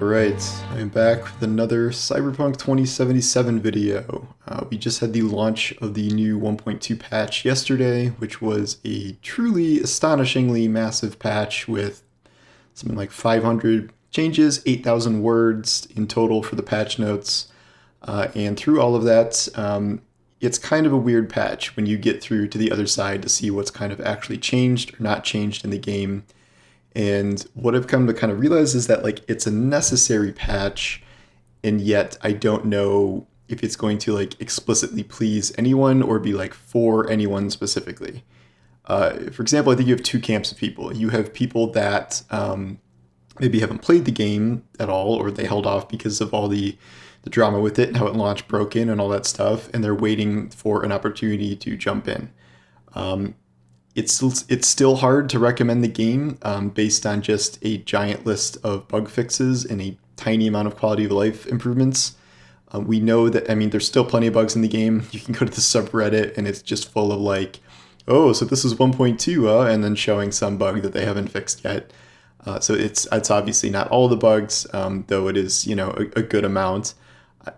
Alright, I'm back with another Cyberpunk 2077 video. We just had the launch of the new 1.2 patch yesterday, which was a truly astonishingly massive patch with something like 500 changes, 8,000 words in total for the patch notes. And through all of that, it's kind of a weird patch when you get through to the other side to see what's kind of actually changed or not changed in the game. And what I've come to kind of realize is that it's a necessary patch, and yet I don't know if it's going to explicitly please anyone or be for anyone specifically. For example, I think you have two camps of people. You have people that maybe haven't played the game at all, or they held off because of all the drama with it and how it launched broken and all that stuff, and they're waiting for an opportunity to jump in. It's still hard to recommend the game based on just a giant list of bug fixes and a tiny amount of quality of life improvements. We know that, there's still plenty of bugs in the game. You can go to the subreddit and it's just full of oh, so this is 1.2, and then showing some bug that they haven't fixed yet. So it's obviously not all the bugs, though it is, a good amount.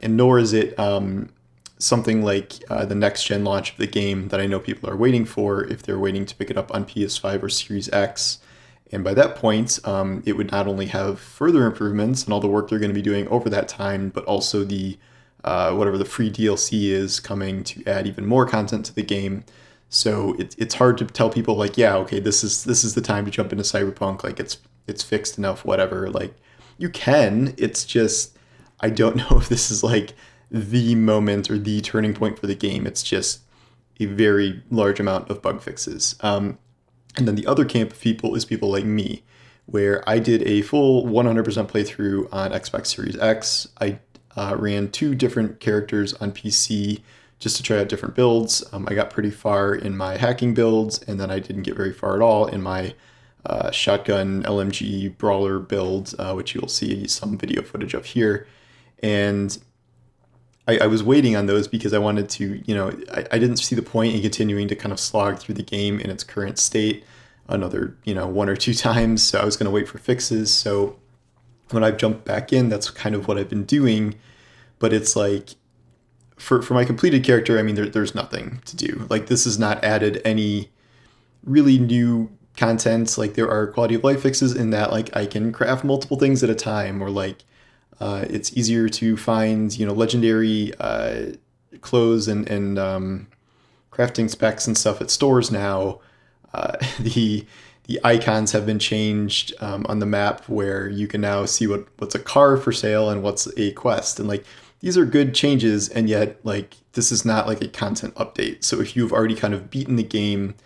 And nor is it something like the next gen launch of the game that I know people are waiting for if they're waiting to pick it up on PS5 or Series X. And by that point, it would not only have further improvements and all the work they're going to be doing over that time, but also the whatever the free DLC is coming to add even more content to the game. So it's hard to tell people yeah, okay, this is the time to jump into Cyberpunk. It's fixed enough, whatever. You can. It's just I don't know if this is the moment or the turning point for the game. It's just a very large amount of bug fixes. And then the other camp of people is people like me, where I did a full 100% playthrough on Xbox Series X. I ran two different characters on PC just to try out different builds. I got pretty far in my hacking builds, and then I didn't get very far at all in my shotgun LMG brawler build, which you'll see some video footage of here. And I was waiting on those because I wanted to, I didn't see the point in continuing to kind of slog through the game in its current state another, one or two times. So I was going to wait for fixes. So when I've jumped back in, that's kind of what I've been doing. But it's for my completed character, there's nothing to do. This has not added any really new content. There are quality of life fixes in that, I can craft multiple things at a time, or it's easier to find, legendary clothes and crafting specs and stuff at stores now. The icons have been changed on the map, where you can now see what's a car for sale and what's a quest. And these are good changes, and yet this is not a content update. So if you've already kind of beaten the game,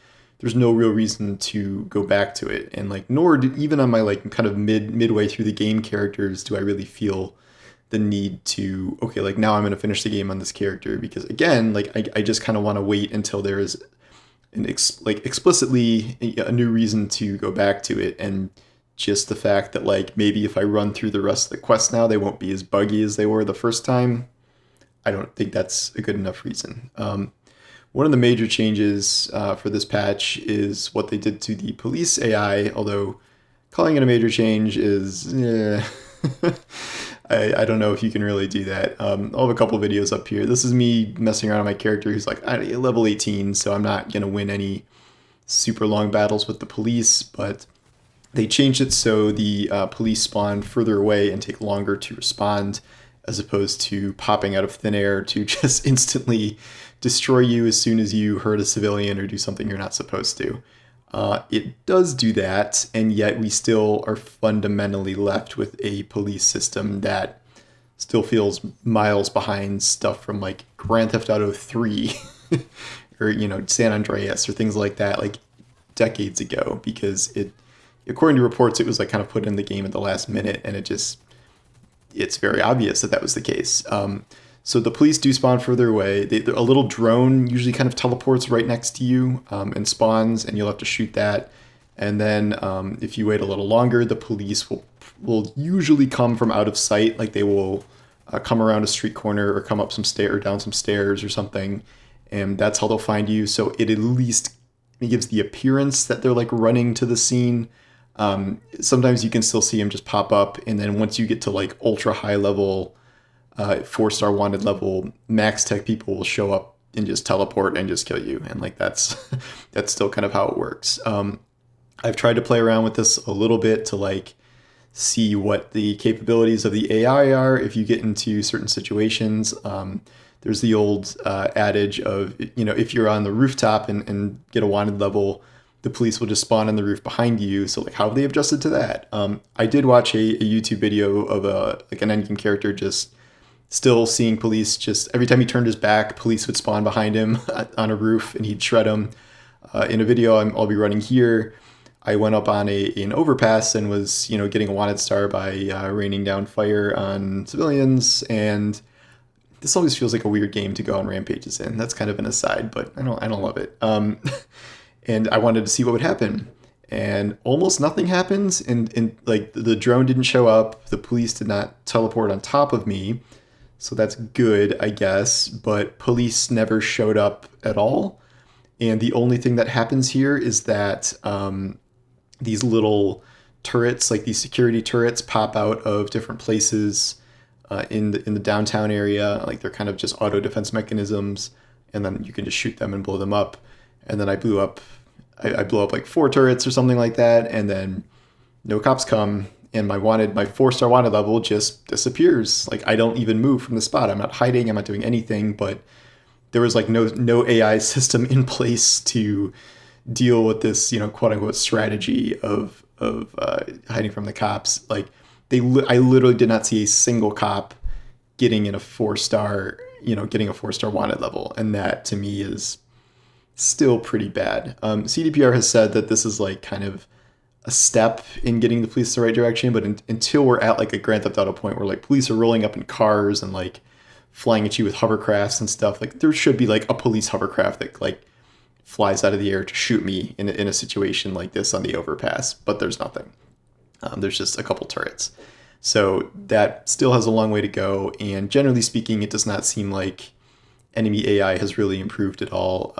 there's no real reason to go back to it. And even on my kind of midway through the game characters do I really feel the need to, okay, now I'm going to finish the game on this character, because again, I just kind of want to wait until there is an explicitly a new reason to go back to it. And just the fact that maybe if I run through the rest of the quests now, they won't be as buggy as they were the first time. I don't think that's a good enough reason. One of the major changes for this patch is what they did to the police AI, although calling it a major change is, I don't know if you can really do that. I'll have a couple videos up here. This is me messing around on my character who's level 18, so I'm not going to win any super long battles with the police, but they changed it so the police spawn further away and take longer to respond, as opposed to popping out of thin air to just instantly destroy you as soon as you hurt a civilian or do something you're not supposed to. It does do that, and yet we still are fundamentally left with a police system that still feels miles behind stuff from Grand Theft Auto 3 or San Andreas or things like that, decades ago, because it, according to reports, it was kind of put in the game at the last minute, and it's very obvious that was the case. So the police do spawn further away. A little drone usually kind of teleports right next to you and spawns, and you'll have to shoot that. And then if you wait a little longer, the police will usually come from out of sight. They will come around a street corner or come up some stair or down some stairs or something, and that's how they'll find you. So it at least gives the appearance that they're running to the scene. Sometimes you can still see them just pop up, and then once you get to like ultra high level, 4-star wanted level, max tech people will show up and just teleport and just kill you, and like that's that's still kind of how it works. I've tried to play around with this a little bit to like see what the capabilities of the AI are if you get into certain situations. There's the old adage of, if you're on the rooftop and get a wanted level, the police will just spawn on the roof behind you. So like, how have they adjusted to that? I did watch a YouTube video of an endgame character just still seeing police. Just every time he turned his back, police would spawn behind him on a roof and he'd shred them. In a video I'll be running here, I went up on an overpass and was, getting a wanted star by raining down fire on civilians. And this always feels like a weird game to go on rampages in. That's kind of an aside, but I don't love it. And I wanted to see what would happen. And almost nothing happens. And like the drone didn't show up. The police did not teleport on top of me. So that's good, I guess. But police never showed up at all. And the only thing that happens here is that these little turrets, like these security turrets, pop out of different places in the downtown area. Like they're kind of just auto defense mechanisms, and then you can just shoot them and blow them up. And then I blew up like 4 turrets or something like that, and then no cops come, and my 4-star wanted level just disappears. Like I don't even move from the spot. I'm not hiding. I'm not doing anything. But there was like no AI system in place to deal with this, quote unquote strategy of hiding from the cops. Like I literally did not see a single cop getting in a 4-star, getting a 4-star wanted level, and that to me is still pretty bad. CDPR has said that this is like kind of a step in getting the police the right direction, but until we're at like a Grand Theft Auto point where like police are rolling up in cars and like flying at you with hovercrafts and stuff, like there should be like a police hovercraft that like flies out of the air to shoot me in a situation like this on the overpass, but there's nothing. There's just a couple turrets. So that still has a long way to go, and generally speaking, it does not seem like enemy AI has really improved at all,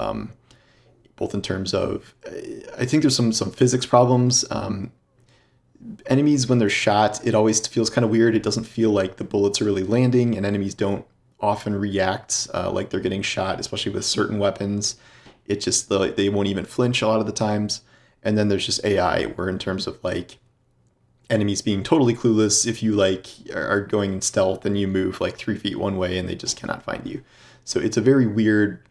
both in terms of, I think there's some physics problems. Enemies, when they're shot, it always feels kind of weird. It doesn't feel like the bullets are really landing, and enemies don't often react like they're getting shot, especially with certain weapons. It just, they won't even flinch a lot of the times. And then there's just AI, where in terms of like enemies being totally clueless, if you like are going in stealth and you move like 3 feet one way and they just cannot find you. So it's a very weird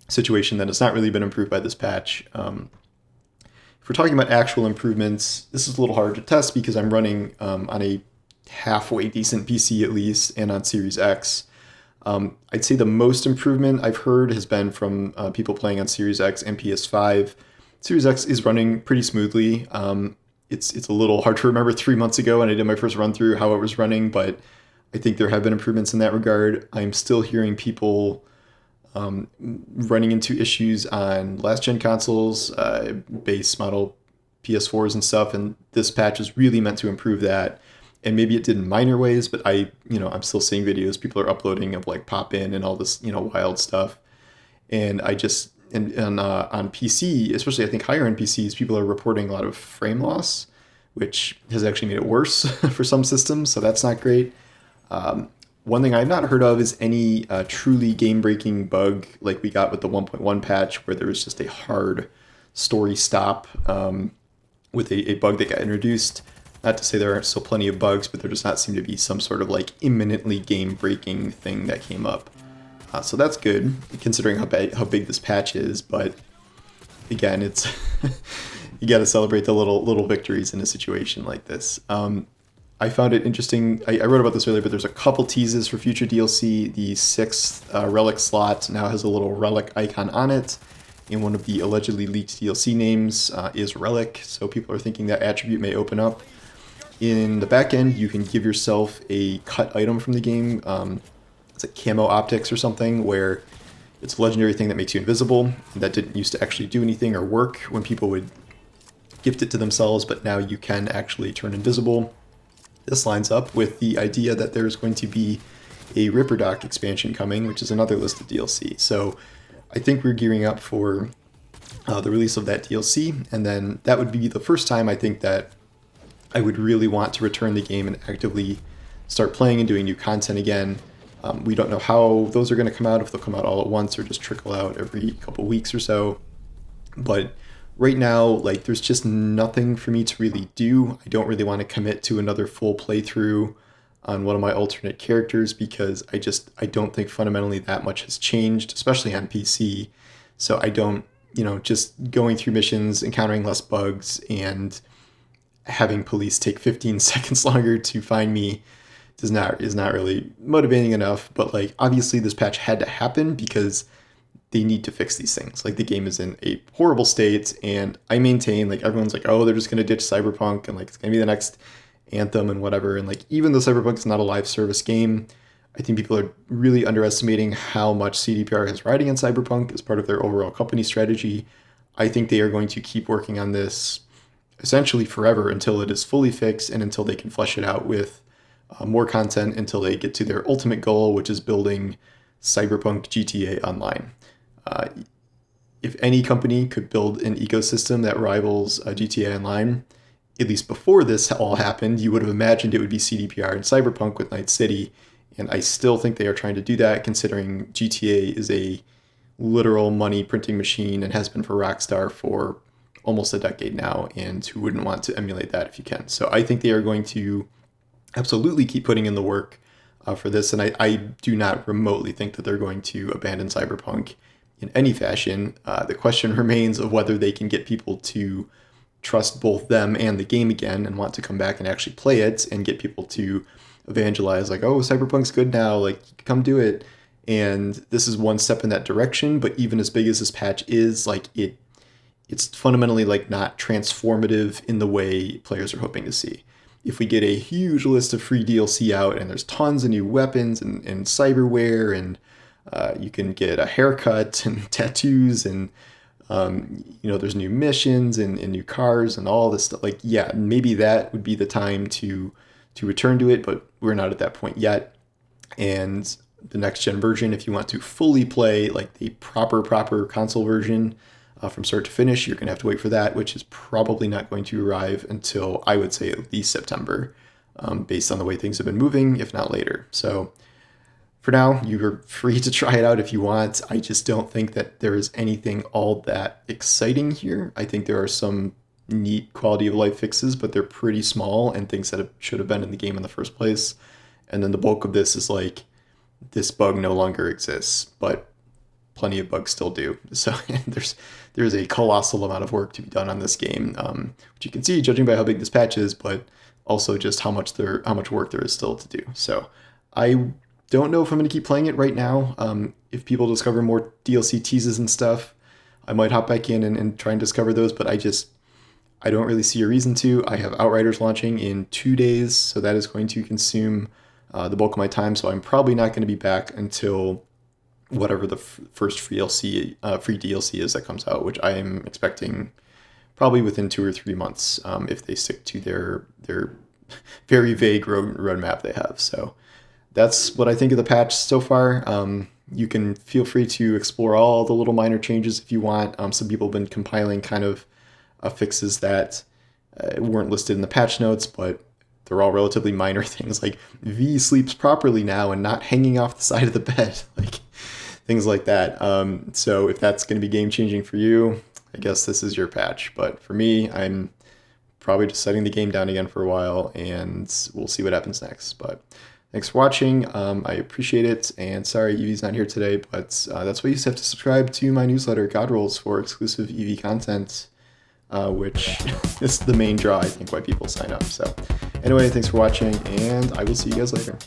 situation that has not really been improved by this patch. If we're talking about actual improvements, this is a little hard to test because I'm running on a halfway decent PC at least, and on Series X. I'd say the most improvement I've heard has been from people playing on Series X and PS5. Series X is running pretty smoothly. It's a little hard to remember 3 months ago when I did my first run through how it was running, but I think there have been improvements in that regard. I'm still hearing people running into issues on last-gen consoles, base model PS4s and stuff, and this patch is really meant to improve that. And maybe it did in minor ways, but I'm still seeing videos people are uploading of like pop-in and all this, wild stuff. And I just, and on PC, especially I think higher end PCs, people are reporting a lot of frame loss, which has actually made it worse for some systems. So that's not great. One thing I've not heard of is any truly game-breaking bug like we got with the 1.1 patch, where there was just a hard story stop with a bug that got introduced. Not to say there aren't still plenty of bugs, but there does not seem to be some sort of like imminently game-breaking thing that came up. So that's good, considering how big this patch is. But again, it's you got to celebrate the little victories in a situation like this. I found it interesting. I wrote about this earlier, but there's a couple teases for future DLC. The 6th relic slot now has a little relic icon on it, and one of the allegedly leaked DLC names is relic. So people are thinking that attribute may open up. In the back end, you can give yourself a cut item from the game. It's like camo optics or something, where it's a legendary thing that makes you invisible. That didn't used to actually do anything or work when people would gift it to themselves, but now you can actually turn invisible. This lines up with the idea that there's going to be a Ripperdoc expansion coming, which is another list of DLC. So I think we're gearing up for the release of that DLC, and then that would be the first time I think that I would really want to return the game and actively start playing and doing new content again. We don't know how those are going to come out, if they'll come out all at once or just trickle out every couple weeks or so. But right now, like, there's just nothing for me to really do. I don't really want to commit to another full playthrough on one of my alternate characters because I don't think fundamentally that much has changed, especially on PC. So I don't, just going through missions, encountering less bugs, and having police take 15 seconds longer to find me is not really motivating enough. But like, obviously this patch had to happen because they need to fix these things. Like, the game is in a horrible state, and I maintain, like, everyone's like, oh, they're just going to ditch Cyberpunk and like it's going to be the next Anthem and whatever. And like, even though Cyberpunk is not a live service game, I think people are really underestimating how much CDPR has riding on Cyberpunk as part of their overall company strategy. I think they are going to keep working on this essentially forever until it is fully fixed and until they can flesh it out with more content, until they get to their ultimate goal, which is building Cyberpunk GTA Online. If any company could build an ecosystem that rivals GTA Online, at least before this all happened, you would have imagined it would be CDPR and Cyberpunk with Night City. And I still think they are trying to do that, considering GTA is a literal money printing machine and has been for Rockstar for almost a decade now. And who wouldn't want to emulate that if you can? So I think they are going to absolutely keep putting in the work for this. And I do not remotely think that they're going to abandon Cyberpunk in any fashion. The question remains of whether they can get people to trust both them and the game again and want to come back and actually play it, and get people to evangelize like, oh, Cyberpunk's good now, like, come do it. And this is one step in that direction, but even as big as this patch is, like, it's fundamentally like not transformative in the way players are hoping to see. If we get a huge list of free DLC out and there's tons of new weapons and cyberware, and you can get a haircut and tattoos, and there's new missions and new cars and all this stuff, like, yeah, maybe that would be the time to return to it, but we're not at that point yet. And the next gen version, if you want to fully play like the proper console version from start to finish, you're going to have to wait for that, which is probably not going to arrive until, I would say, at least September, based on the way things have been moving, if not later. So for now, you're free to try it out if you want. I just don't think that there is anything all that exciting here. I think there are some neat quality of life fixes, but they're pretty small and things that should have been in the game in the first place. And then the bulk of this is like, this bug no longer exists, but plenty of bugs still do. So there's a colossal amount of work to be done on this game, which you can see judging by how big this patch is, but also just how much work there is still to do. So I don't know if I'm going to keep playing it right now. If people discover more DLC teases and stuff, I might hop back in and try and discover those, but I don't really see a reason to. I have Outriders launching in 2 days, so that is going to consume the bulk of my time. So I'm probably not going to be back until whatever the first free DLC is that comes out, which I am expecting probably within 2 or 3 months, if they stick to their very vague roadmap they have. So that's what I think of the patch so far. You can feel free to explore all the little minor changes if you want. Some people have been compiling kind of fixes that weren't listed in the patch notes, but they're all relatively minor things, like V sleeps properly now and not hanging off the side of the bed, like things like that. So if that's going to be game changing for you, I guess this is your patch. But for me, I'm probably just setting the game down again for a while, and we'll see what happens next. But thanks for watching. I appreciate it, and sorry Evie's not here today, but that's why you have to subscribe to my newsletter, God Rolls, for exclusive Evie content, which is the main draw, I think, why people sign up. So anyway, thanks for watching, and I will see you guys later.